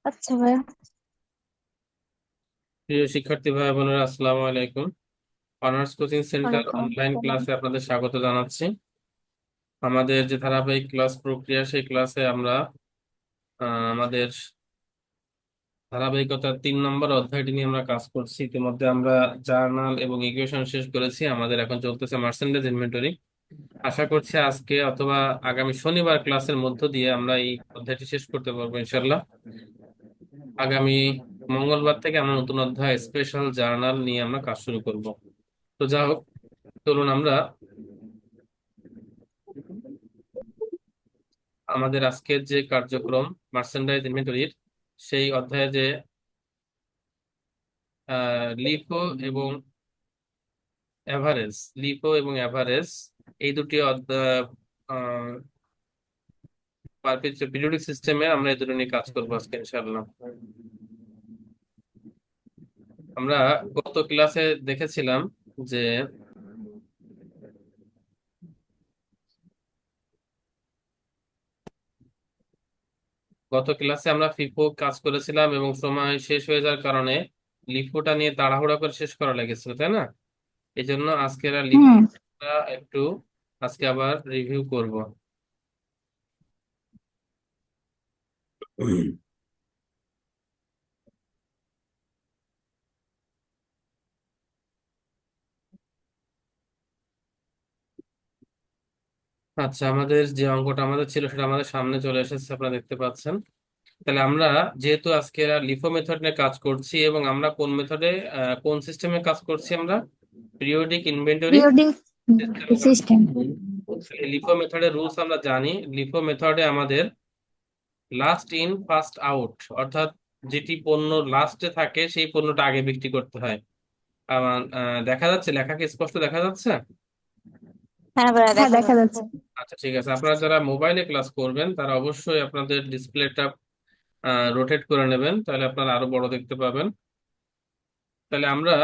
আচ্ছা ভাইয়া। প্রিয় শিক্ষার্থী ভাই বোনেরা, আসসালামু আলাইকুম। অনার্স কোচিং সেন্টার ওয়ালাইকুম অনলাইন আসসালাম। ক্লাসে আপনাদের স্বাগত জানাচ্ছি। আমাদের যে ধারাবাহিক ক্লাস প্রক্রিয়া, সেই ক্লাসে আমরা আমাদের ধারাবাহিকতার 3 নম্বর অধ্যায়টি নিয়ে আমরা কাজ করছি। ইতিমধ্যে আমরা জার্নাল এবং ইকুয়েশন শেষ করেছি। আমাদের এখন চলতেছে মার্চেন্ডেজ ইনভেন্টরি। আশা করছি আজকে অথবা আগামী শনিবার ক্লাসের মধ্য দিয়ে আমরা এই অধ্যায়টি শেষ করতে পারবো ইনশাল্লাহ। আগামী মঙ্গলবার থেকে আমরা নতুন অধ্যায় স্পেশাল জার্নাল নিয়ে আমরা কাজ শুরু করব। তো যা হোক, চলুন আমরা আমাদের আজকের যে কার্যক্রম মার্চেন্ডাইজ ইনভেন্টরির সেই অধ্যায়ে যে লিফো এবং এভারেজ লিফো এবং এভারেজ এই দুটি পিরিয়ডিক সিস্টেমে আমরা এই দুটো নিয়ে কাজ করবো আজকে ইনশাআল্লাহ। আমরা গত ক্লাসে দেখেছিলাম যে গত ক্লাসে আমরা ফিফো কাজ করেছিলাম এবং সময় শেষ হয়ে যাওয়ার কারণে লিফোটা নিয়ে তাড়াহুড়া করে শেষ করা লেগেছিল, তাই না? এই জন্য আজকের আর হুম। লিফোটা একটু আজকে আবার রিভিউ করব। আচ্ছা, আমাদের যে অঙ্কটা আমাদের ছিল সেটা আমাদের সামনে চলে এসেছে, আপনারা দেখতে পাচ্ছেন। তাহলে আমরা যেহেতু আজকে লিফো মেথড নিয়ে কাজ করছি এবং আমরা কোন মেথডে কোন সিস্টেমে কাজ করছি, আমরা পিরিয়ডিক ইনভেন্টরি পিরিয়ডিক সিস্টেমে কাজ সিস্টেম। করছি। লিফো মেথডের রুলস আমরা জানি। লিফো মেথডে আমাদের লাস্ট ইন ফার্স্ট আউট, অর্থাৎ যেটি পণ্য লাস্টে থাকে সেই পণ্যটা আগে বিক্রি করতে হয়। দেখা যাচ্ছে, লেখা কি স্পষ্ট দেখা যাচ্ছে? হ্যাঁ ভাইয়া, দেখা যাচ্ছে। আচ্ছা, ঠিক আছে। আপনারা যারা মোবাইলে ক্লাস করবেন তারা অবশ্যই আপনাদের ডিসপ্লেটা রোটেট করে নেবেন, তাহলে আপনারা আরো বড় দেখতে পাবেন। তাহলে আমরা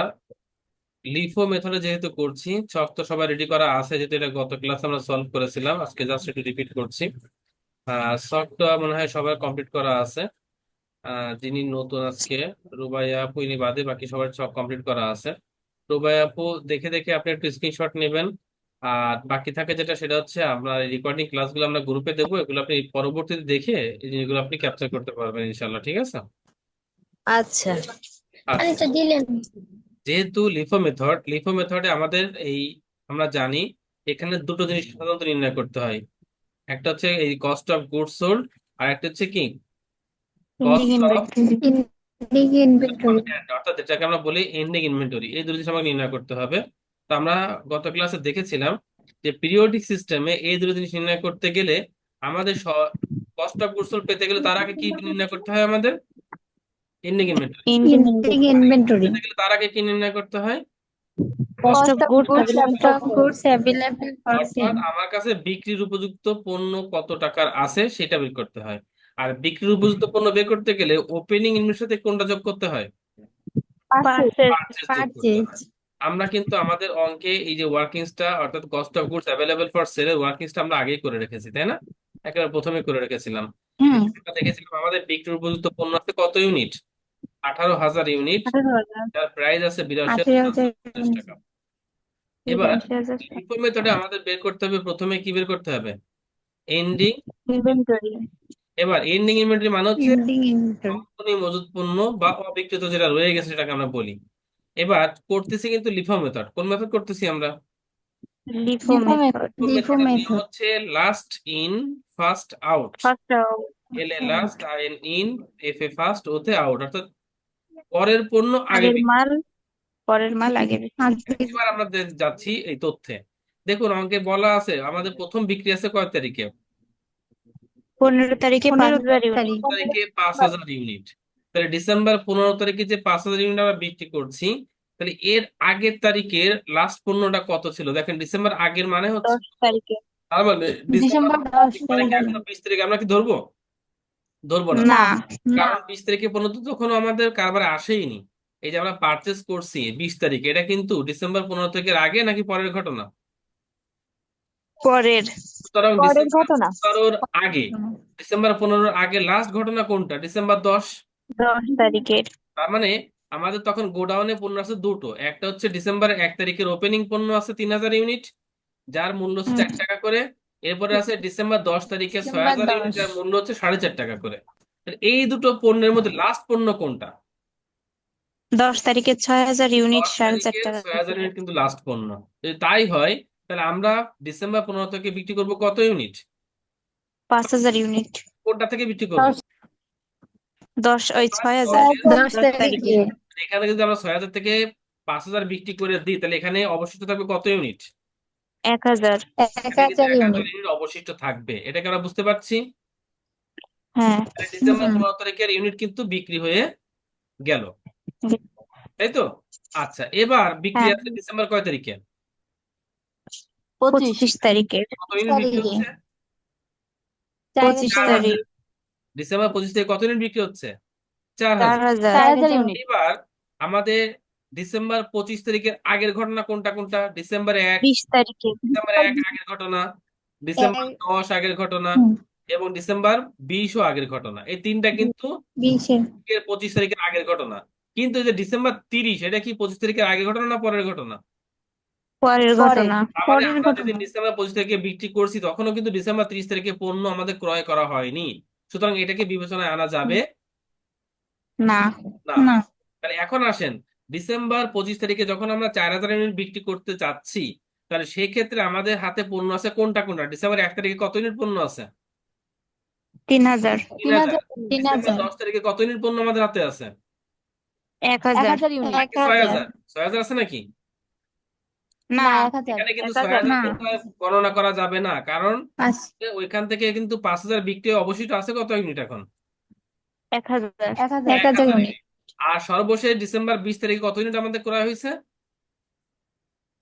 লিফো মেথডে যেহেতু করছি, ছক তো সবাই রেডি করা আছে, যেহেতু এটা গত ক্লাসে আমরা সলভ করেছিলাম, আজকে জাস্ট একটু রিপিট করছি। ছকটা মনে হয় সবার কমপ্লিট করা আছে। যিনি নতুন আজকে, রুবাইয়া আপু, ইনি বাদে বাকি সবার ছক কমপ্লিট করা আছে। রুবাইয়া আপু, দেখে দেখে আপনি একটু স্ক্রিনশট নেবেন। আর বাকি থাকে যেটা, সেটা হচ্ছে আমরা রেকর্ডিং ক্লাসগুলো আমরা গ্রুপে দেবো, এগুলো আপনি পরবর্তীতে দেখে এই জিনিসগুলো আপনি ক্যাপচার করতে পারবেন ইনশাল্লাহ, ঠিক আছে? আচ্ছা। আরে আচ্ছা, তো দিলেন। যেহেতু লিফো মেথডে আমাদের এই আমরা জানি এখানে দুটো জিনিস সাধারণত নির্ণয় করতে হয়। একটা হচ্ছে এই কস্ট অফ গুডস সোল্ড, আর একটা হচ্ছে কি ending cost of inventory. Ending inventory. অর্থাৎ যেটাকে আমরা বলি এন্ডিং ইনভেন্টরি। এই দুটো জিনিস আমাকে নির্ণয় করতে হবে। তো আমরা গত ক্লাসে দেখেছিলাম যে পিরিয়ডিক সিস্টেমে এই দুটো জিনিস নির্ণয় করতে গেলে আমাদের কস্ট অফ গুডস সোল্ড পেতে গেলে তার আগে কি নির্ণয় করতে হয়? আমাদের এন্ডিং ইনভেন্টরি এন্ডিং ইনভেন্টরি। পেতে গেলে তার আগে কি নির্ণয় করতে হয়? Cost of goods available for অর্থাৎ সেল। আমার কাছে বিক্রির উপযুক্ত পণ্য কত টাকার আছে সেটা বের করতে হয়। আর বিক্রির উপযুক্ত পণ্য বের করতে গেলে ওপেনিং ইনভেন্টরির সাথে কোনটা যোগ করতে হয়? পারচেজ। পারচেজ যোগ করতে পারচেজ। হয়। আমরা কিন্তু আমাদের অঙ্কে এই যে ওয়ার্কিংসটা, অর্থাৎ cost of goods available for সেলের ওয়ার্কিংসটা আমরা আগেই করে রেখেছি, তাই না? একেবারে প্রথমে করে রেখেছিলাম। হুম। আমরা দেখেছিলাম আমাদের বিক্রির উপযুক্ত পণ্য আছে কত ইউনিট? 18,000 ইউনিট। 18,000। যার প্রাইস আছে 18,000। 82,950 টাকা। এবার 82,000। লিফো মেথডে আমাদের বের করতে হবে, প্রথমে কি বের করতে হবে? এন্ডিং। ইনভেন্টরি। এবার এন্ডিং ইনভেন্টরি মানে হচ্ছে এন্ডিং ইনভেন্টরি। কোম্পানি মজুত পণ্য বা অবিক্রিত যেটা রয়ে গেছে সেটাকে আমরা বলি। এবার করতেছি কিন্তু লিফো মেথড। কোন মেথড করতেছি আমরা? LIFO method. লিফো লিফো মেথডের নিয়ম মেথড। হচ্ছে last in first out. First L A last, I N in, F A first, ওতে আউট, অর্থাৎ পরের পণ্য আগে আগের বিক্রি। মাল। পরের মাল আগে বিক্রি। এবার আমরা যাচ্ছি এই তথ্যে। দেখুন অঙ্কে বলা আছে আমাদের প্রথম বিক্রি আছে কয় তারিখে? 15 তারিখে 5,000 ইউনিট। তারিখে 5,000 ইউনিট। তাহলে ডিসেম্বর 15 তারিখে যে 5,000 ইউনিট আমরা বিক্রি করছি, তাহলে এর আগের তারিখের লাস্ট পণ্যটা কত ছিল? দেখেন, ডিসেম্বর আগের মানে হচ্ছে, 10 তারিখে। তার মানে ডিসেম্বর ডিসেম্বর 10 মানে কি তারিখে। এখনো 20 তারিখে আমরা কি ধরবো? ধরবো না। না। কারণ 20 তারিখে পণ্য তো তখন আমাদের কারবারে আসেইনি। এই যে আমরা পারচেস করছি 20 তারিখে, এটা কিন্তু ডিসেম্বর 15 তারিখের আগে নাকি পরের ঘটনা? পরের। সুতরাং পরের ডিসেম্বর ঘটনা। 15 আগে। ডিসেম্বর 15 আগে লাস্ট ঘটনা কোনটা? ডিসেম্বর 10। 10 তারিখের। তার মানে আমাদের তখন গোডাউনে পণ্য আছে দুটো, একটা হচ্ছে ডিসেম্বরের 1 তারিখের ওপেনিং পণ্য আছে 3,000 ইউনিট, যার মূল্য হচ্ছে হুম, 4 টাকা করে। এরপরে আছে ডিসেম্বর 10 তারিখে ছয় ডিসেম্বর হাজার ইউনিট 10। যার মূল্য হচ্ছে 4.5 টাকা করে। তাহলে এই দুটো পণ্যের মধ্যে লাস্ট পণ্য কোনটা? 10 তারিখে 6,000 ইউনিট দশ 4.5 তারিখে টাকা 6,000 করে। ইউনিট কিন্তু লাস্ট পণ্য। যদি তাই হয় তাহলে আমরা ডিসেম্বর 15 থেকে বিক্রি করব কত ইউনিট? 5,000 ইউনিট। কোনটা থেকে বিক্রি করব? 10 ওই 6,000। 10 10 তারিখে তারিখে এখানে যদি আমরা 6,000 থেকে 5,000 বিক্রি করে দিই তাহলে এখানে অবশিষ্ট থাকবে কত ইউনিট? 1,000। 1,000 1,000 ইউনিট। ইউনিট অবশিষ্ট থাকবে, এটাকে আমরা বুঝতে পারছি। হ্যাঁ। তাহলে ডিসেম্বর হুম 15 তারিখের ইউনিট কিন্তু বিক্রি হয়ে গেল, তাই তো? আচ্ছা, এবার বিক্রি হ্যাঁ, আছে ডিসেম্বর কয় তারিখে? 25 25 তারিখে। কত ইউনিট বিক্রি তারিখে হচ্ছে? 25 4,000 4,000। তারিখ। ডিসেম্বর 25 তারিখে কত ইউনিট বিক্রি হচ্ছে? 4,000। 4,000। 4,000 ইউনিট। এবার আমাদের ডিসেম্বর 25 তারিখের আগের ঘটনা কোনটা কোনটা? ডিসেম্বর 1, 20 তারিখে। ডিসেম্বর 1 আগের ঘটনা, ডিসেম্বর 10 আগের ঘটনা, হুম, এবং ডিসেম্বর 20ও আগের ঘটনা। এই তিনটা কিন্তু 20 25 তারিখের আগের ঘটনা। কিন্তু এই যে ডিসেম্বর 30, এটা কি 25 তারিখের আগের ঘটনা না পরের ঘটনা? পরের পরে ঘটনা। তার মানে পরের আমরা যদি ঘটনা। ডিসেম্বর 25 তারিখে বিক্রি করছি তখনও কিন্তু ডিসেম্বর 30 তারিখে পণ্য আমাদের ক্রয় করা হয়নি। সুতরাং এটাকে বিবেচনায় আনা যাবে না। না। না, তাহলে এখন আসেন, ডিসেম্বর 25 তারিখে যখন আমরা 4,000 ইউনিট বিক্রি করতে চাচ্ছি, তাহলে সেই ক্ষেত্রে আমাদের হাতে পণ্য আছে কোনটা কোনটা? ডিসেম্বর 1 তারিখে কত ইউনিট পণ্য আছে? 3,000। 3,000। 3,000 ডিসেম্বর 3,000 10 তারিখে কত ইউনিট পণ্য আমাদের হাতে আছে? 1,000। 1,000 ইউনিট। নাকি 6,000? 6,000 আছে নাকি? না, না 1,000। এখানে কিন্তু 1,000 6,000 না। কিন্তু আর গণনা করা যাবে না, কারণ 5 ওইখান থেকে কিন্তু 5,000 বিক্রি হয়ে অবশিষ্ট আছে কত ইউনিট এখন? 1,000। 1,000 1,000 ইউনিট। ইউনিট। আর সর্বশেষ ডিসেম্বর 20 তারিখে কত ইউনিট আমাদের ক্রয় হয়েছে?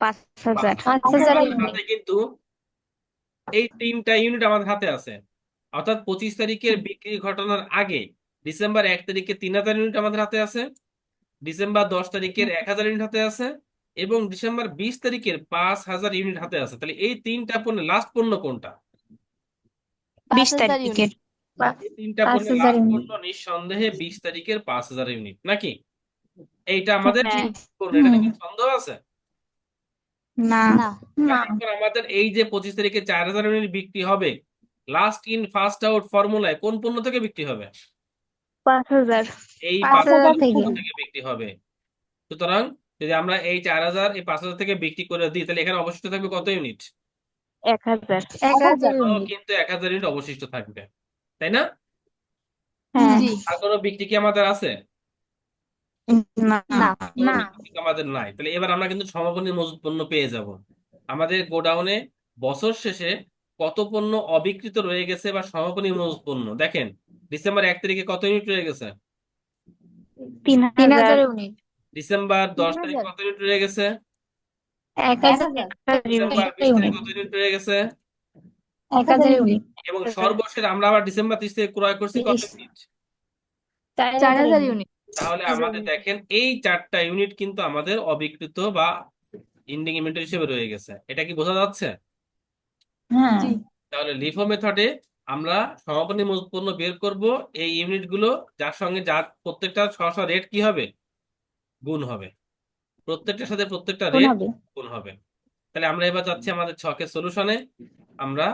5,000। 5,000 আমাদের ইউনিট। হাতে কিন্তু এই তিনটা ইউনিট আমাদের হাতে আছে। অর্থাৎ 25 তারিখের বিক্রি ঘটনার আগে ডিসেম্বর 1 তারিখে 3,000 ইউনিট আমাদের হাতে আছে, ডিসেম্বর 10 তারিখের 1,000 ইউনিট হাতে আছে, এবং ডিসেম্বর 20 তারিখের 5,000 ইউনিট হাতে আছে। তাহলে এই তিনটা পণ্যের লাস্ট পণ্য কোনটা? 20 5,000 তারিখের। ইউনিট। এই তিনটা পণ্যের 5,000 লাস্ট ইউনিট। পণ্য নিঃসন্দেহে 20 তারিখের 5,000 ইউনিট, নাকি? এইটা আমাদের হ্যাঁ। পণ্য, এটা হুম, নিয়ে সন্দেহ আছে? না। না, তাহলে এখন আমাদের এই যে 25 তারিখে 4,000 ইউনিট বিক্রি হবে, লাস্ট ইন ফার্স্ট আউট ফর্মুলায় কোন পণ্য থেকে বিক্রি হবে? 5,000। এই 5,000 5,000 থেকে। থেকে বিক্রি হবে। সুতরাং যদি আমরা এই 4,000 এই 5,000 থেকে বিক্রি করে দিই তাহলে এখানে অবশিষ্ট থাকবে কত ইউনিট? 1,000। 1,000 এখানেও ইউনিট। কিন্তু 1,000 ইউনিট অবশিষ্ট থাকবে, তাই না? হ্যাঁ। জি। আর কোনো বিক্রি কি আমাদের আছে? না। না, কোনো বিক্রি কিন্তু আমাদের নাই। তাহলে এবার আমরা কিন্তু সমাপনী মজুত পণ্য পেয়ে যাব। আমাদের গোডাউনে বছর শেষে কত পণ্য অবিকৃত রয়ে গেছে বা সমাপনী মজুত পণ্য দেখেন। ডিসেম্বর 1 তারিখে কত ইউনিট রয়ে গেছে? 3,000। 3,000 ইউনিট। ডিসেম্বর 10 তারিখে 3,000। কত ইউনিট রয়ে গেছে? 1,000 ডিসেম্বর 20 তারিখে ইউনিট। কত ইউনিট রয়ে গেছে? 1,000 ইউনিট। এবং সর্বশেষ আমরা আবার ডিসেম্বর 30 থেকে ক্রয় করছি কত 30 ইউনিট? 4,000 ইউনিট। তাহলে আমাদের দেখেন এই 4টা ইউনিট কিন্তু আমাদের অবিকৃত বা ইন্ডিং ইনভেন্টরি হিসেবে রয়ে গেছে। এটা কি বোঝা যাচ্ছে? হ্যাঁ, জি। তাহলে লিফো মেথডে আমরা সমাপনী মজুত পণ্য বের করব, এই ইউনিট গুলো যার সঙ্গে যার প্রত্যেকটা সরাসরি রেট কি হবে? গুণ হবে। প্রত্যেকটার সাথে প্রত্যেকটা কোন রেট হবে? গুণ হবে। তাহলে আমরা এবার যাচ্ছি আমাদের ছকের সলিউশনে। আমরা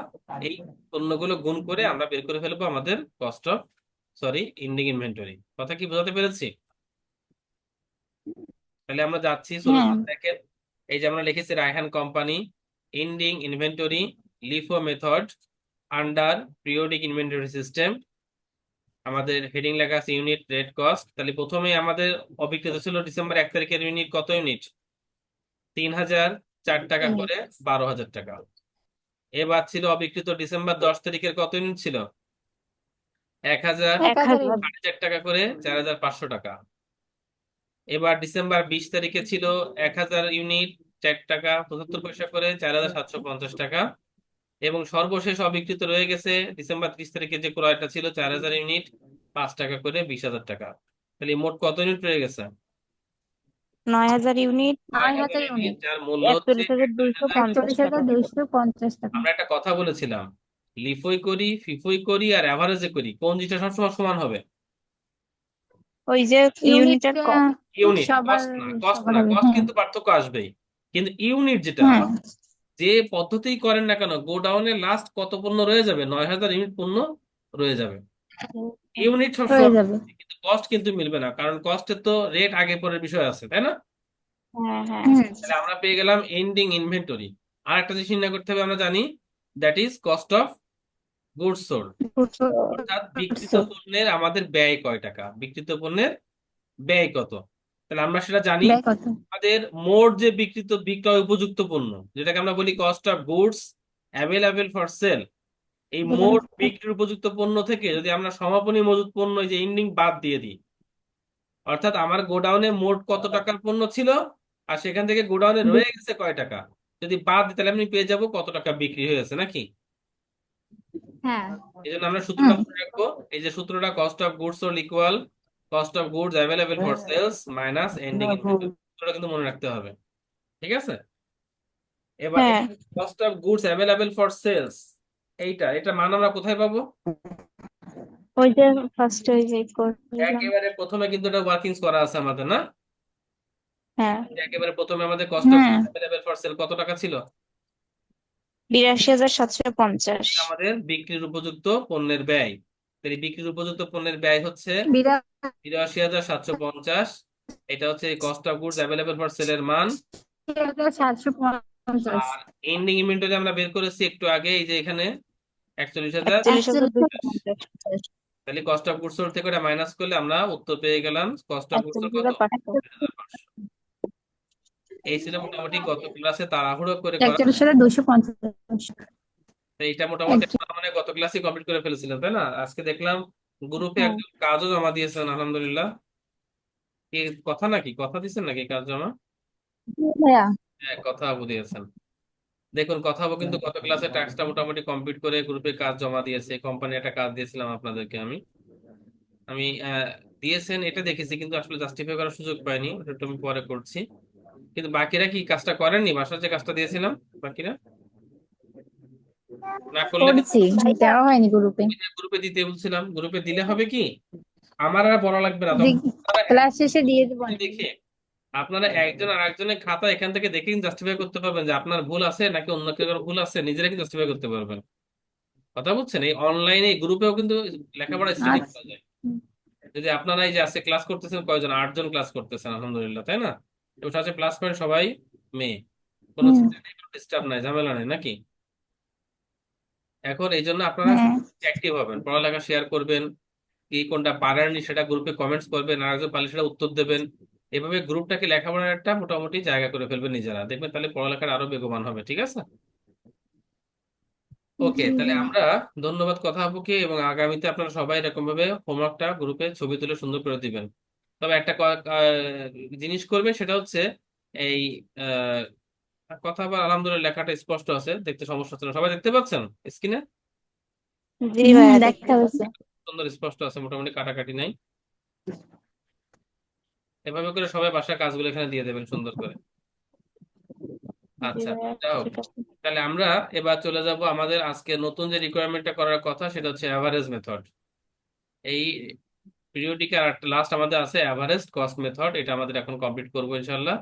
এই পণ্যগুলো গুণ করে আমরা বের করে ফেলবো আমাদের কস্ট অফ ইন্ডিং ইনভেন্টরি। কথা কি বোঝাতে পেরেছি? তাহলে আমরা যাচ্ছি হ্যাঁ, সলিউশন দেখেন। এই যে আমরা লিখেছি Raihan company ending inventory LIFO method under periodic inventory system. আমাদের হেডিং লেখা আছে ইউনিট রেট কস্ট। তাহলে প্রথমে আমাদের অবিকৃত ছিল ডিসেম্বর 1 তারিখের ইউনিট কত ইউনিট? 3,000, 4 টাকা করে 12,000 টাকা। এবার ছিল অবিকৃত ডিসেম্বর 10 তারিখের কত ইউনিট ছিল? 1,000, 1,000 1,000। ইউনিট। 4.5 টাকা করে 4,500 টাকা। এবার ডিসেম্বর 20 তারিখে ছিল 1,000 ইউনিট, 4 টাকা 75 পয়সা করে 4,750 টাকা। এবং সর্বশেষ অবিকৃত রয়ে গেছে ডিসেম্বর 30 তারিখে যে ক্রয়টা ছিল 4,000 ইউনিট, 5 টাকা করে 20,000 টাকা। তাহলে মোট কত ইউনিট রয়ে গেছে? 9,000 ইউনিট। 9,000 unit, unit. যার মূল্য হচ্ছে 41,250 টাকা। 41,250 টাকা। আমরা একটা কথা বলেছিলাম, লিফই করি, ফিফই করি আর অ্যাভারেজে করি, কোন জিনিসটা সবসময় সমান হবে? ওই যে ইউনিট ইউনিটের ইউনিট, সবার কস্ট না, কস্ট সবার না, হবে, কস্ট হ্যাঁ কিন্তু পার্থক্য আসবেই, কিন্তু ইউনিট যেটা হ্যাঁ যে পদ্ধতিই করেন না কেন, গোডাউনে লাস্ট কত পণ্য রয়ে যাবে, 9,000 ইউনিট পণ্য রয়ে যাবে। ইউনিট হয়ে সবসময় যাবে। কিন্তু কস্ট কিন্তু মিলবে না, কারণ কস্টের তো রেট আগে পরের বিষয় আছে, তাই না? হ্যাঁ হ্যাঁ তাহলে আমরা পেয়ে গেলাম এন্ডিং ইনভেন্টরি। আর একটা জিনিস নির্ণয় করতে হবে, আমরা জানি that is cost of goods sold, অর্থাৎ বিক্রিত বুঝছো? পণ্যের আমাদের ব্যয় কয় টাকা, বিক্রিত পণ্যের ব্যয় কত। তাহলে আমরা সেটা জানি, ব্যয় কত? আমাদের মোট যে বিক্রিত বিক্রয় উপযুক্ত পণ্য, যেটাকে আমরা বলি cost of goods available for sale, এই মোট বিক্রির উপযুক্ত পণ্য থেকে যদি আমরা সমাপনী মজুত পণ্য এই যে এন্ডিং বাদ দিয়ে দিই, অর্থাৎ আমার গোডাউনে মোট কত টাকার পণ্য ছিল আর সেখান থেকে গোডাউনে রয়ে গেছে কয় টাকা, যদি বাদ দিই তাহলে আমি পেয়ে যাবো কত টাকা বিক্রি হয়েছে, নাকি? হ্যাঁ এই জন্য আমরা সূত্রটা মনে রাখবো, এই যে সূত্রটা, cost of goods sold equal cost of goods available for sales minus ending inventory, সূত্রটা কিন্তু মনে রাখতে হবে, ঠিক আছে? এবার হ্যাঁ cost of goods available for sales, এটা মান আমরা কোথায় পাবো? ওই যে ফার্স্ট ওই যে করলাম। একেবারে প্রথমে কিন্তু এটা ওয়ার্কিংস করা আছে আমাদের, না? হ্যাঁ একেবারে প্রথমে আমাদের কস্ট অফ হ্যাঁ অ্যাভেলেবেল ফর সেল কত টাকা ছিল? 82,750। এটা আমাদের বিক্রির উপযুক্ত পণ্যের ব্যয়। তাহলে এই বিক্রির উপযুক্ত পণ্যের ব্যয় হচ্ছে বিরাট 82,750। এটা হচ্ছে cost of goods available for সেলের মান। 750। আর এন্ডিং ইনভেন্টরি আমরা বের করেছি একটু আগে, এই যে এখানে 41,000। 41,250। তাহলে কস্ট অফ গুডস সোল্ড থেকে এটা মাইনাস করলে আমরা উত্তর পেয়ে গেলাম কস্ট অফ গুডস সোল্ড কত, 41,500। এই ছিল মোটামুটি গত ক্লাসে তাড়াহুড়ো করে করা। 41,250। তো এইটা মোটামুটি আমরা মানে গত ক্লাসে কমপ্লিট করে ফেলেছিলাম, তাই না? আজকে দেখলাম গ্রুপে হ্যাঁ একজন কাজও জমা দিয়েছেন, আলহামদুলিল্লাহ। কি কথা, নাকি কথা দিচ্ছেন নাকি কাজ জমা? ভাইয়া হ্যাঁ, কথা দিয়েছেন। দেখুন, কথা কিন্তু গত ক্লাসে টাস্কটা মোটামুটি কমপ্লিট করে গ্রুপে কাজ জমা দিয়েছে। কোম্পানি একটা কাজ দিয়েছিলাম আপনাদেরকে আমি আমি দিয়েছেন এটা দেখেছি, কিন্তু আসলে জাস্টিফাই করার সুযোগ পাইনি, ওটা একটু আমি পরে করছি। কিন্তু বাকিরা কি কাজটা করেননি, বাসার যে কাজটা দিয়েছিলাম? বাকিরা না করলে করেছি, দেওয়া হয়নি গ্রুপে। গ্রুপে দিতে বলছিলাম, গ্রুপে দিলে হবে কি, আমার আর বলা লাগবে না, তখন আপনারা ক্লাস শেষে দিয়ে দেবো। দেখে আপনারা একজন আর একজনের খাতা এখান থেকে দেখে জাস্টিফাই করতে পারবেন যে আপনার ভুল আছে নাকি অন্য কেউ ভুল আছে, নিজেরা কি জাস্টিফাই করতে পারবেন। কথা বুঝছেন? এই অনলাইনে গ্রুপেও কিন্তু লেখাপড়া স্টাডি করা যায়। যদি আপনারা এই যে আজকে ক্লাস করতেছেন কয়জন, 8জন ক্লাস করতেছেন, আলহামদুলিল্লাহ, তাই না? এবং সাথে প্লাস পয়েন্ট সবাই মেয়ে, কোনো ডিস্টার্ব নাই, ঝামেলা নাই, নাকি? এখন এই জন্য আপনারা হ্যাঁ অ্যাক্টিভ হবেন, পড়ালেখা শেয়ার করবেন, কি কোনটা পারেননি সেটা গ্রুপে কমেন্টস করবেন, আর একজন পারলে সেটা উত্তর দেবেন। এভাবে গ্রুপটাকে লেখাপড়ার একটা মোটামুটি জায়গা করে ফেলবেন নিজেরা, দেখবেন তাহলে পড়ালেখার আরো বেগবান হবে, ঠিক আছে? ওকে, তাহলে আমরা ধন্যবাদ কথা আপুকে, এবং আগামীতে আপনারা সবাই এরকম ভাবে হোমওয়ার্কটা গ্রুপে ছবি তুলে সুন্দর করে দিবেন। তবে একটা জিনিস করবেন, সেটা হচ্ছে এই কথা বা আলহামদুলিল্লাহ লেখাটা স্পষ্ট আছে, দেখতে সমস্যা হচ্ছে না, সবাই দেখতে পাচ্ছেন স্ক্রিনে? জি ভাইয়া দেখা যাচ্ছে। সুন্দর স্পষ্ট আছে, মোটামুটি কাটাকাটি নাই। এভাবে করে সবাই বাসার কাজগুলো এখানে দিয়ে দেবেন সুন্দর করে। জি আচ্ছা, ভাইয়া যাও। ঠিক আছে। তাহলে আমরা এবার চলে যাব আমাদের আজকে নতুন যে রিকোয়ারমেন্টটা করার কথা, সেটা হচ্ছে অ্যাভারেজ মেথড। এই পিরিয়ডিক আর লাস্ট আমাদের আছে অ্যাভারেজ কস্ট মেথড, এটা আমাদের এখন কমপ্লিট করবো ইনশাল্লাহ।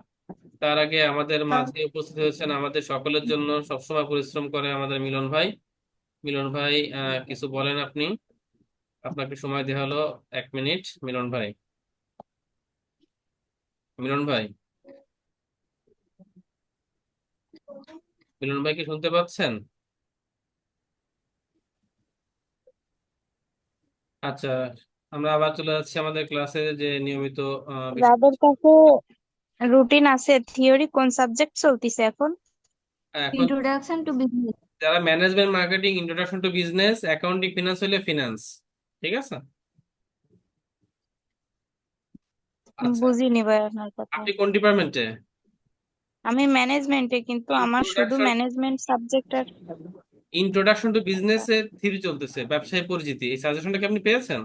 তার আগে আমাদের মাঝে উপস্থিত হয়েছেন আমাদের সকলের জন্য সবসময় পরিশ্রম করে আমাদের মিলন ভাই। মিলন ভাই, কিছু বলেন আপনি, আপনাকে সময় দেওয়া হলো 1 মিনিট। মিলন ভাই, মিলন ভাই, মিলন ভাই কি শুনতে পাচ্ছেন? আচ্ছা, আমরা আবার চলে যাচ্ছি আমাদের ক্লাসে যে নিয়মিত বিষয়। যাদের কাছে রুটিন আছে, থিওরি কোন সাবজেক্ট চলতিছে এখন? এখন ইন্ট্রোডাকশন টু বিজনেস। যারা management, marketing, introduction to business, accounting, finance হলে ফিনান্স, ঠিক আছে? আচ্ছা, বুঝিনি ভাই আপনার কথা। আপনি কোন ডিপার্টমেন্টে? আমি ম্যানেজমেন্টে, কিন্তু আমার শুধু ইন্ট্রোডাকশন ম্যানেজমেন্ট সাবজেক্ট আর ইন্ট্রোডাকশন টু বিজনেস এর থিওরি চলতেছে, ব্যবসায় পরিচিতি, এই সাজেশনটা কি আপনি পেয়েছেন?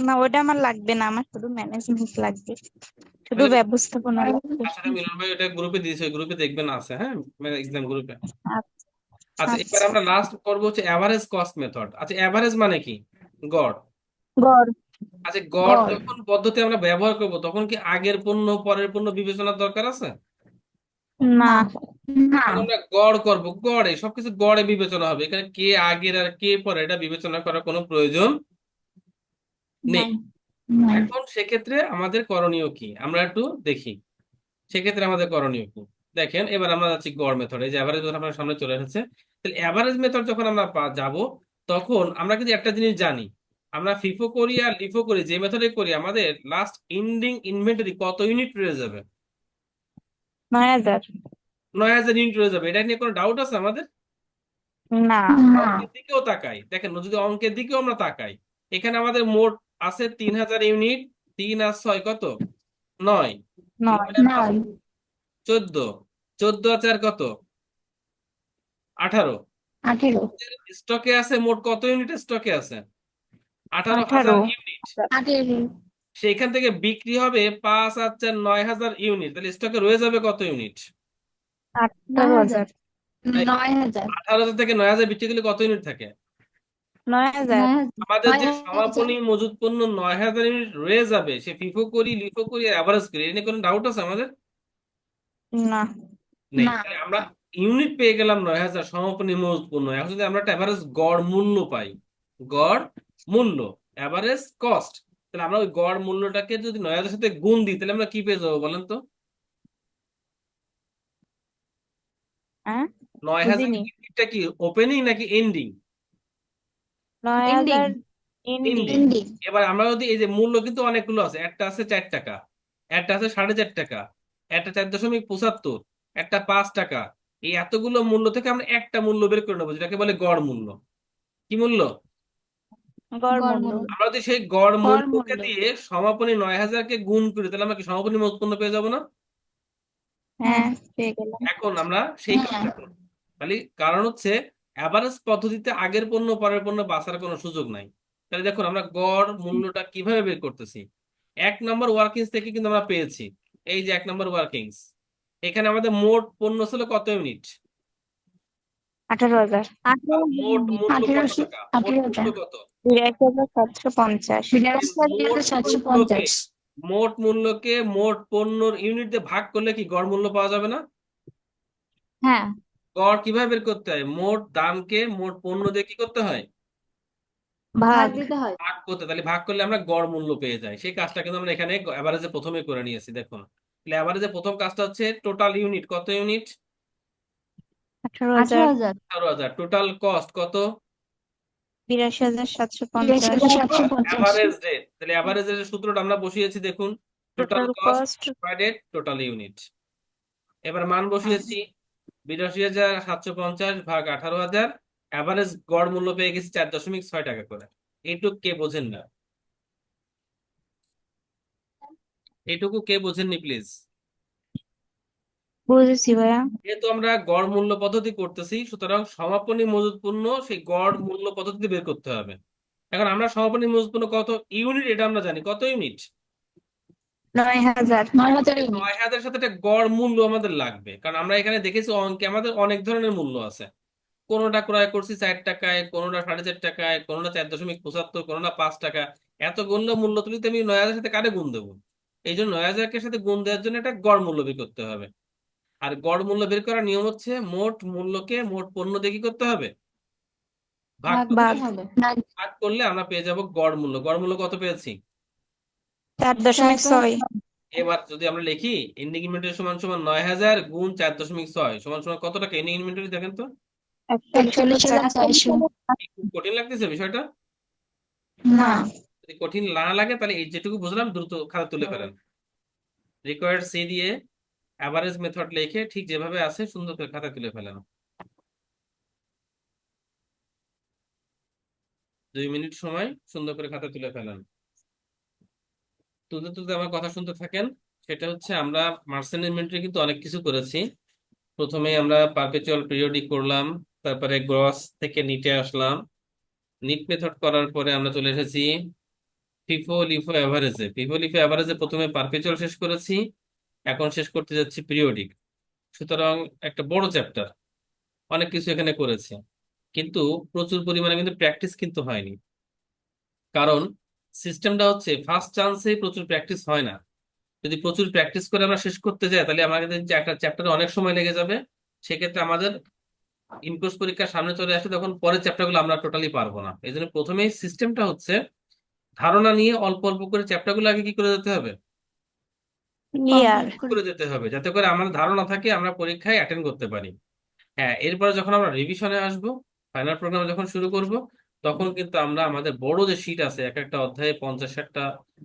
না, ওটা আমার লাগবে না, আমার শুধু ম্যানেজমেন্ট লাগবে, শুধু তাহলে ব্যবস্থাপনা লাগবে। আসলে মিলন ভাই ওটা গ্রুপে দিয়েছে, ওই গ্রুপে দেখবেন আছে, হ্যাঁ, মানে এক্সাম গ্রুপে। আচ্ছা আচ্ছা, এবার আচ্ছা। আমরা লাস্ট করবো হচ্ছে অ্যাভারেজ কস্ট মেথড। আচ্ছা, অ্যাভারেজ মানে কি? গড়। গড়। আচ্ছা, গড় গড় যখন পদ্ধতি আমরা ব্যবহার করব তখন কি আগের পণ্য পরের পণ্য বিবেচনার দরকার আছে? না। না। না। যখন আমরা গড় করব, গড়ে সবকিছু গড়ে বিবেচনা হবে, এখানে কে আগের আর কে পরে এটা বিবেচনা করার কোনো প্রয়োজন নেই। নাই। নাই। এখন সেক্ষেত্রে আমাদের করণীয় কি আমরা একটু দেখি। সেক্ষেত্রে আমাদের করণীয় কি দেখেন, এবার আমরা যাচ্ছি গড় মেথড, এই যে অ্যাভারেজ মেথড আপনার সামনে চলে এসেছে। তাহলে অ্যাভারেজ মেথড যখন আমরা যাব, তখন আমরা কিন্তু একটা জিনিস জানি, আমরা ফিফো করি আর লিফো করি, যে মেথডে করি আমাদের লাস্ট এন্ডিং ইনভেন্টরি কত ইউনিট রয়ে যাবে? 9,000। 9,000 ইউনিট রয়ে যাবে। এটা নিয়ে কোনো ডাউট আছে আমাদের? না। না। অঙ্কের দিকেও তাকাই, দেখেন যদি অঙ্কের দিকেও আমরা তাকাই, এখানে আমাদের মোট আছে 3,000 ইউনিট। 3 আর 6 কত? 9। 9। 9 আর 5 নাই। 14। 14 আর 4 কত? 18। 18। স্টকে আছে মোট কত ইউনিট স্টকে আছে? 18,000 18। ইউনিট। 18। সেইখান থেকে বিক্রি হবে 5 আর 4 9,000 ইউনিট, তাহলে স্টকে রয়ে যাবে কত ইউনিট? 9,000। 18,000। 9,000। 18,000 থেকে 9,000 বিক্রি করলে কত ইউনিট থাকে? 9,000। 9,000। আমাদের যে 9,000। সমাপনী মজুত পণ্য 9,000 ইউনিট রয়ে যাবে, সে ফিফো করি লিফো করি আর অ্যাভারেজ করি, এ নিয়ে কোনো ডাউট আছে আমাদের? না। নেই। না। তাহলে আমরা ইউনিট পেয়ে গেলাম 9,000 সমাপনী মজুত পণ্য। এখন যদি আমরা একটা অ্যাভারেজ গড় মূল্য পাই, গড় মূল্য অ্যাভারেজ কস্ট, তাহলে আমরা ওই গড় মূল্যটাকে যদি 9,000 সাথে গুণ দিই তাহলে আমরা কি পেয়ে যাবো বলেন তো? হ্যাঁ, 9,000 বুঝিনি। ইউনিটটা কি ওপেনিং নাকি ending? Ending. 9,000 ending. Ending. Ending. এবার আমরা যদি এই যে মূল্য কিন্তু অনেকগুলো আছে, একটা আছে 4 টাকা, একটা আছে 4.5 টাকা, একটা 4.75, একটা 5 টাকা, এই এতগুলো মূল্য থেকে আমরা একটা মূল্য বের করে নেবো যেটাকে বলে গড় মূল্য। কি মূল্য? গড় গড় মূল্য। মূল্য। আমরা যদি সেই গড় গড় মূল্যকে মূল্য। দিয়ে সমাপনী 9,000 কে গুণ করি তাহলে আমরা কি সমাপনী উৎপন্ন পেয়ে যাবো না? হ্যাঁ। হ্যাঁ, পেয়ে গেলাম। এখন আমরা সেই হ্যাঁ। কাজটা করবো। খালি কারণ হচ্ছে অ্যাভারেজ পদ্ধতিতে আগের পণ্য পরের পণ্য বাঁচার কোনো সুযোগ নাই। তাহলে দেখুন আমরা গড় মূল্যটা কিভাবে বের করতেছি। 1 নম্বর ওয়ার্কিংস থেকে কিন্তু আমরা পেয়েছি, এই যে 1 নম্বর ওয়ার্কিংস, এখানে আমাদের মোট পণ্য ছিল কত ইউনিট? 18,000। আর মোট মূল্য কত 1800। টাকা? মোট মূল্য 18,000। কত? 82,750। এই মোট 82,750। মূল্যকে, মোট মূল্যকে মোট পণ্যর ইউনিট দিয়ে ভাগ করলে কি গড় মূল্য পাওয়া যাবে না? হ্যাঁ। গড় কিভাবে বের করতে হয়? মোট দামকে মোট পণ্য দিয়ে কি করতে হয়? ভাগ ভাগ। দিতে হয়। ভাগ করতে, তাহলে ভাগ করলে আমরা গড় মূল্য পেয়ে যাই। সেই কাজটা কিন্তু আমরা এখানে এভারেজে প্রথমে করে নিয়েছি। দেখুন, তাহলে এভারেজে প্রথম কাজটা হচ্ছে টোটাল ইউনিট কত ইউনিট? 18,000। 18,000। 18,000। টোটাল কস্ট কত? 82,750। 82,750। এভারেজ রেট, তাহলে এভারেজ রেটের সূত্রটা আমরা বসিয়েছি দেখুন, total total cost cost. Divided total unit. এবার মান বসিয়েছি 82,750 ভাগ 18,000, এভারেজ গড় মূল্য পেয়ে গেছি 4.6 টাকা করে। এইটুকু কে বোঝেন না? এইটুকু কে বোঝেননি প্লিজ? বুঝেছি ভাইয়া। যেহেতু আমরা গড় মূল্য পদ্ধতি করতেছি, সুতরাং সমাপনী মজুত পণ্য সেই গড় মূল্য পদ্ধতি বের করতে হবে। এখন আমরা সমাপনী মজুত পণ্য কত ইউনিট এটা আমরা জানি, কত ইউনিট? 9,000। 9,000 ইউনিট। 9,000 সাথে একটা গড় মূল্য আমাদের লাগবে, কারণ আমরা এখানে দেখেছি অঙ্কে আমাদের অনেক ধরনের মূল্য আছে। কোনোটা ক্রয় করছি 4 টাকায়, কোনোটা 4.5 টাকায়, কোনোটা 4.75, কোনোটা 5 টাকা। এতগুলো মূল্য তুলিতে আমি 9,000 সাথে কারে গুণ দেবো? এই জন্য 9,000 সাথে গুণ দেওয়ার জন্য একটা গড় মূল্য বের করতে হবে। আর গড় মূল্য বের করার নিয়ম হচ্ছে মোট মূল্যকে মোট পণ্য দিয়ে কি করতে হবে? ভাগ ভাগ করতে দিতে ভাগ। হবে। হবে। না। ভাগ করলে আমরা পেয়ে যাব গড় মূল্য। গড় মূল্য কত পেয়েছি? 4.6। এবার যদি আমরা লিখি এন্ডিং ইনভেন্টরি সমান সমান 9,000 গুণ 4.6 সমান সমান কত টাকা এন্ডিং ইনভেন্টরি, দেখেন তো। 41,400। কি খুব কঠিন লাগতেছে বিষয়টা? না। না। যদি কঠিন না লাগে তাহলে এই যেটুকু বুঝলাম দ্রুত খাতা তুলে ফেলেন। রিকোয়ার্ড সি দিয়ে অ্যাভারেজ মেথড লিখে ঠিক যেভাবে আছে সুন্দর করে খাতা তুলে ফেলেন। 2 মিনিট সময়, সুন্দর করে খাতা তুলে ফেলেন। তুলতে তুলতে আমার কথা শুনতে থাকেন। সেটা হচ্ছে আমরা মার্সেন্ট ইনভেন্টরি কিন্তু অনেক কিছু করেছি। প্রথমে আমরা পারপেচুয়াল পিরিয়ডিক করলাম, তারপরে গ্রস থেকে নিটে আসলাম। নিট মেথড করার পরে আমরা চলে এসেছি ফিফো লিফো এভারেজে। ফিফো লিফো এভারেজে প্রথমে পারপেচুয়াল শেষ করেছি, এখন শেষ করতে যাচ্ছি পিরিয়ডিক। সুতরাং একটা বড় চ্যাপ্টার, অনেক কিছু এখানে করেছে, কিন্তু প্রচুর পরিমাণে কিন্তু প্র্যাকটিস কিন্তু হয়নি। কারণ সিস্টেমটা হচ্ছে ফার্স্ট চান্সে প্রচুর প্র্যাকটিস হয় না। যদি প্রচুর প্র্যাকটিস করে আমরা শেষ করতে যাই তাহলে আমাদের যে একটা চ্যাপ্টারে অনেক সময় লেগে যাবে। সেক্ষেত্রে আমাদের ইনকোর্স পরীক্ষার সামনে চলে আসে, তখন পরের চ্যাপ্টারগুলো আমরা টোটালি পারবো না। এই জন্য প্রথমেই সিস্টেমটা হচ্ছে ধারণা নিয়ে অল্প অল্প করে চ্যাপ্টারগুলো আগে কি করে যেতে হবে, ক্লিয়ার। কমপ্লিট করে করে যেতে হবে, যাতে করে আমার ধারণা থাকে আমরা পরীক্ষায় অ্যাটেন্ড করতে পারি। হ্যাঁ, এরপরে যখন আমরা রিভিশনে আসবো, ফাইনাল প্রোগ্রাম যখন শুরু করব, তখন কিন্তু আমরা আমাদের বড় যে শীট আছে, এক একটা অধ্যায়ে 50-60টা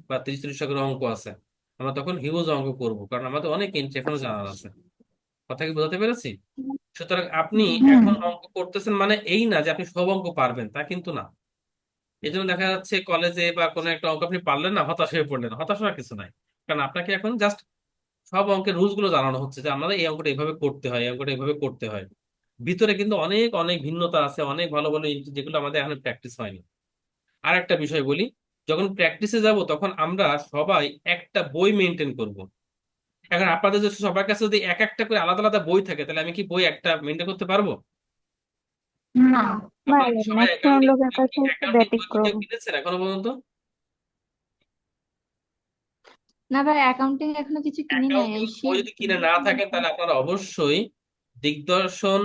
বা 30-40টা করে অঙ্ক আছে, আমরা তখন হিউজ অঙ্ক করব, কারণ আমাদের অনেক এন্ট্রি এখনো জানার আছে। কথা কি বোঝাতে পেরেছি? সুতরাং আপনি হুম এখন অঙ্ক করতেছেন মানে এই না যে আপনি সব অঙ্ক পারবেন, তা কিন্তু না। এই জন্য দেখা যাচ্ছে কলেজে বা কোনো একটা অঙ্ক আপনি পারলেন না, হতাশ হয়ে পড়লেন। হতাশ হওয়ার কিছু নাই, কারণ আপনাকে এখন জাস্ট সব অঙ্কের রুলস গুলো জানানো হচ্ছে যে আমাদের এই অঙ্কটা এইভাবে করতে হয়, এই অঙ্কটা এইভাবে করতে হয়। ভিতরে কিন্তু অনেক অনেক ভিন্নতা আছে, অনেক ভালো ভালো যেগুলো আমাদের এখন প্র্যাকটিস হয়নি। আর একটা বিষয় বলি, যখন প্র্যাকটিসে যাব তখন আমরা সবাই একটা বই মেনটেন করব। এখন আপনাদের যদি সবার কাছে যদি এক একটা করে আলাদা আলাদা বই থাকে, তাহলে আমি কি বই একটা মেনটেন করতে পারবো? না না, আপনারা কি সবাই ম্যাক্সিমাম অ্যাকাউন্টিং লোকের কাছে হচ্ছে অ্যাকাউন্টিং বই কি কেউ ব্যতিক্রম। কিনেছেন এখনো পর্যন্ত? না ভাই, অ্যাকাউন্টিং এখনো কিছু কিনি নাই, অ্যাকাউন্টিং এই বই শীট। যদি কিনে না থাকেন, তাহলে আপনারা অবশ্যই দিগদর্শন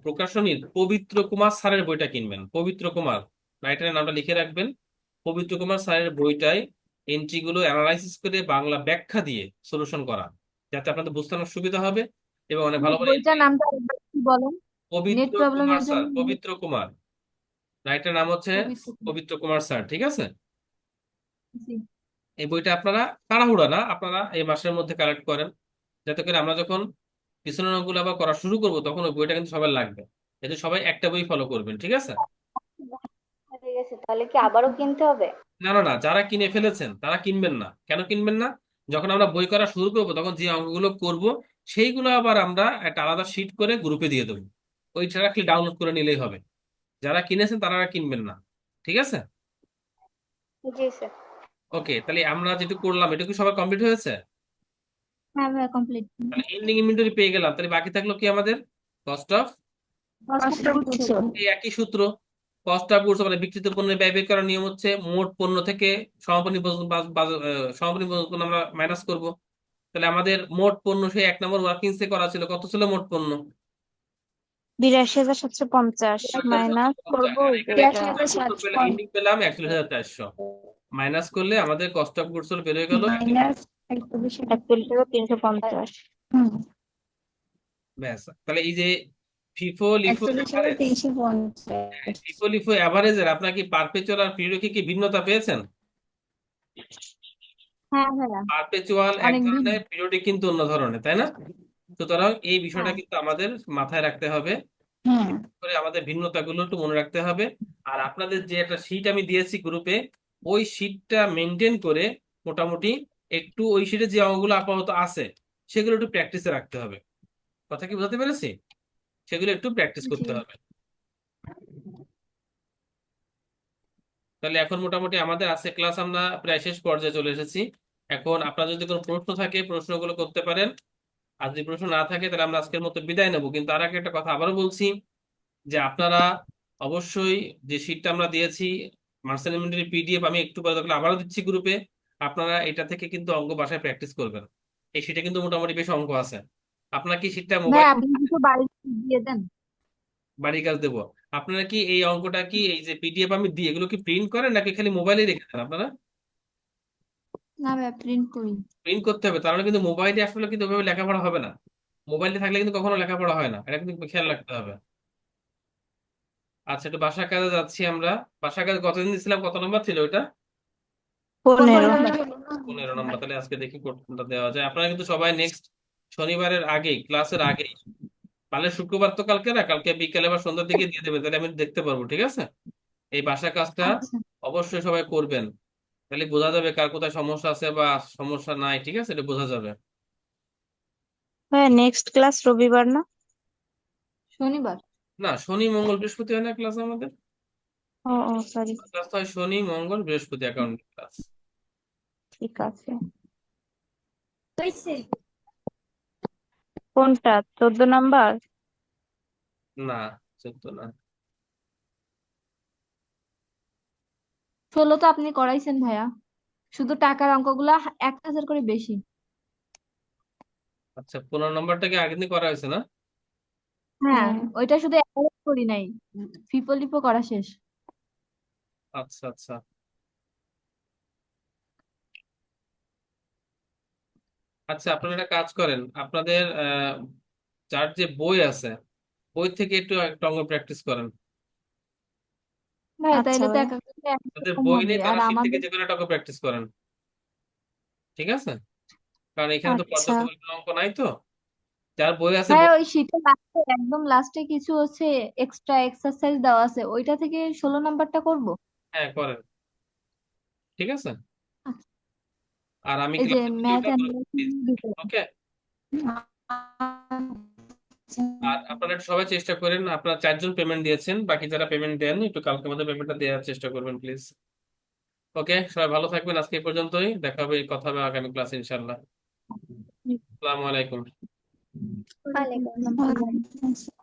প্রকাশনীর পবিত্র কুমার স্যারের বইটা কিনবেন। পবিত্র কুমার, রাইটারের নামটা লিখে রাখবেন। পবিত্র কুমার স্যারের বইটায় এন্ট্রি গুলো অ্যানালাইসিস করে বাংলা ব্যাখ্যা দিয়ে সলিউশন করা, যাতে আপনাদের বুঝতে অনেক সুবিধা হবে এবং অনেক ভালো ভালো বইটার এন্ট্রি। নামটা আরেকবার কি বলেন? নেট পবিত্র কুমার প্রবলেমের স্যার, জন্য পবিত্র কুমার, রাইটার নাম হচ্ছে পবিত্র। পবিত্র কুমার স্যার, ঠিক আছে? জি। এই বইটা আপনারা তাড়াহুড়া না, আপনারা এই মাসের মধ্যে কালেক্ট করেন, যাতে করে আমরা যখন পিছনের অঙ্কগুলো আবার করা শুরু করব তখন ওই বইটা কিন্তু সবার লাগবে। এতে সবাই একটা বই ফলো করবেন, ঠিক আছে? হয়ে গেছে, তাহলে কি আবারও কিনতে হবে? না না না, যারা কিনে ফেলেছেন তারা কিনবেন না। কেন কিনবেন না? যখন আমরা বই করা শুরু করব তখন যে অঙ্কগুলো করব সেইগুলো আবার আমরা একটা আলাদা শিট করে গ্রুপে দিয়ে দেবো। ওইটা খালি ডাউনলোড করে নিলেই হবে। যারা কিনেছেন তারা আর কিনবেন না, ঠিক আছে? জি স্যার। ওকে, তাহলে আমরা যেটুকু করলাম এটুকু সবার কমপ্লিট হয়েছে। হ্যাঁ ভাই, কমপ্লিট। তাহলে এন্ডিং ইনভেন্টরি পেয়ে গেলাম, তাহলে বাকি থাকলো কি আমাদের? Cost of. কষ্টগুচ্ছ। এই একই সূত্র, কস্ট অফ গুডস মানে বিক্রিত পণ্যের ব্যয় বের করার নিয়ম হচ্ছে মোট পণ্য থেকে সমাপনী পর্যন্ত সমাপনী পর্যন্ত আমরা মাইনাস করব। তাহলে আমাদের মোট পণ্য সেই 1 নম্বর ওয়ার্কিংস এ করা ছিল, কত ছিল মোট পণ্য? 82,750 মাইনাস 82,750। করবো আর ওই এখানে বইটা। কস্ট অফ গুডস পেলাম, এন্ডিং পেলাম 41,400। মাইনাস করলে আমাদের কস্ট অফ গুডস বের হয়ে গেল। মাইনাস 41,000। 41,350। হুম। ব্যাস, তাহলে এই যে ফিফো লিফো 41,350। ফিফো লিফো অ্যাভারেজের আপনার কি পারপেচুয়াল আর পিরিয়ডিক কি ভিন্নতা পেয়েছেন? হ্যাঁ ভাইয়া, পারপেচুয়াল এক অনেক ভিন্ন। ধরনের, পিরিয়ডিক কিন্তু অন্য ধরনের, তাই না? সুতরাং এই বিষয়টা হ্যাঁ। কিন্তু আমাদের মাথায় রাখতে হবে, হুম। করে আমাদের ভিন্নতাগুলো একটু মনে রাখতে হবে। আর আপনাদের যে একটা শীট আমি দিয়েছি গ্রুপে, ওই শীটটা মেনটেন করে মোটামুটি একটু ওই শীটে যে অঙ্কগুলো আপাতত আছে সেগুলো একটু প্র্যাকটিসে রাখতে হবে। কথা কি বোঝাতে পেরেছি? সেগুলো একটু প্র্যাকটিস জি। করতে হবে। তাহলে এখন মোটামুটি আমাদের আজকে ক্লাস আমরা প্রায় শেষ পর্যায়ে চলে এসেছি। এখন আপনার যদি কোনো প্রশ্ন থাকে প্রশ্নগুলো করতে পারেন, আর যদি প্রশ্ন না থাকে তাহলে আমরা আজকের মতো বিদায় নেব। কিন্তু আর আগে একটা কথা আবারও বলছি, যে আপনারা অবশ্যই যে শীটটা আমরা দিয়েছি মার্সেল ইনভেন্টরি পিডিএফ, আমি একটু পরে দেখলে আবারও দিচ্ছি গ্রুপে, আপনারা এটা থেকে কিন্তু অঙ্ক বাসায় প্র্যাকটিস করবেন। এই শীটে কিন্তু মোটামুটি বেশ অঙ্ক আছে। আপনার কি শীটটা ভাই, মোবাইল আপনি কিছু বাড়িতে দিয়ে দেন। বাড়ির কাজ দেবো? আপনারা কি এই অঙ্কটা কি এই যে পিডিএফ আমি দিই এগুলো কি প্রিন্ট করেন নাকি খালি মোবাইলে রেখে দেন আপনারা? না ভাই, প্রিন্ট করি। প্রিন্ট করতে হবে, তাহলে কিন্তু মোবাইলে আসলে কিন্তু ওইভাবে লেখাপড়া হবে না। মোবাইলে থাকলে কিন্তু কখনো লেখাপড়া হয় না, এটা কিন্তু খেয়াল রাখতে হবে। আচ্ছা, একটু বাসার কাজে যাচ্ছি আমরা। বাসার কাজ কতদিন দিয়েছিলাম, কত নম্বর ছিল ওইটা? 15। 15 নম্বর। তাহলে আজকে দেখি কোনটা দেওয়া যায়। আপনারা কিন্তু সবাই নেক্সট শনিবারের আগেই, ক্লাসের আগেই, পারলে শুক্রবার তো কালকে না, কালকে বিকেলে বা সন্ধ্যার দিকে দিয়ে দেবেন, তাহলে আমি দেখতে পারবো, ঠিক আছে? এই বাসা কাজটা আচ্ছা। অবশ্যই সবাই করবেন, তাহলে বোঝা যাবে কার কোথায় সমস্যা আছে বা সমস্যা নাই, ঠিক আছে? এটা বোঝা যাবে। হ্যাঁ, নেক্সট ক্লাস রবিবার না? শনিবার। না, শনি মঙ্গল বৃহস্পতি হয় না ক্লাস আমাদের? ও ও সরি। ক্লাস তো হয় শনি মঙ্গল বৃহস্পতি, অ্যাকাউন্টিং ক্লাস। ঠিক আছে। কোনটা 14 নাম্বার? না, 14 না। 16 তো আপনি করাইছেন ভাইয়া, শুধু টাকার অঙ্কগুলা 1000 করে বেশি। আচ্ছা, 15 নম্বরটা কি আগের দিন করা হয়েছে না? হ্যাঁ, হ্যাঁ। ওইটা শুধু অ্যাভারেজ করি নাই, ফিপো লিপো করা শেষ। আচ্ছা আচ্ছা। আচ্ছা, আপনারা একটা কাজ করেন, আপনাদের যার যে বই আছে, বই থেকে একটু একটা অঙ্ক প্র্যাকটিস করেন। ভাইয়া আচ্ছা তাইলে তো ভাইয়া। যাদের একরকম বই হবে, নেই আর তারা শীট থেকে আমাদের। যে কোনো একটা অঙ্ক প্র্যাকটিস করেন, ঠিক আছে? কারণ এখানে তো আচ্ছা পর্যাপ্ত পরিমাণ অঙ্ক নাই তো। যার বই আছে ভাইয়া বই। ওই শীটের লাস্টে, একদম লাস্টে কিছু হচ্ছে এক্সট্রা এক্সারসাইজ দেওয়া আছে, ওইটা থেকে 16 নাম্বারটা করব। হ্যাঁ, করেন, ঠিক আছে। আর আমি এই যে ক্লাসের ম্যাথ ভিডিওটা করে অ্যানালাইসিস দিতে। ওকে। আর আপনারা একটু সবাই চেষ্টা করেন, আপনারা 4জন পেমেন্ট দিয়েছেন, বাকি যারা পেমেন্ট দেননি একটু কালকের মধ্যে পেমেন্টটা দেওয়ার চেষ্টা করবেন প্লিজ। ওকে, সবাই ভালো থাকবেন, আজকে এই পর্যন্তই, দেখা হবে, কথা হবে আগামী ক্লাসে ইনশাল্লাহ। আসসালামু আলাইকুম। ওয়ালাইকুম আসসালাম। ওয়ালাইকুম আসসালাম।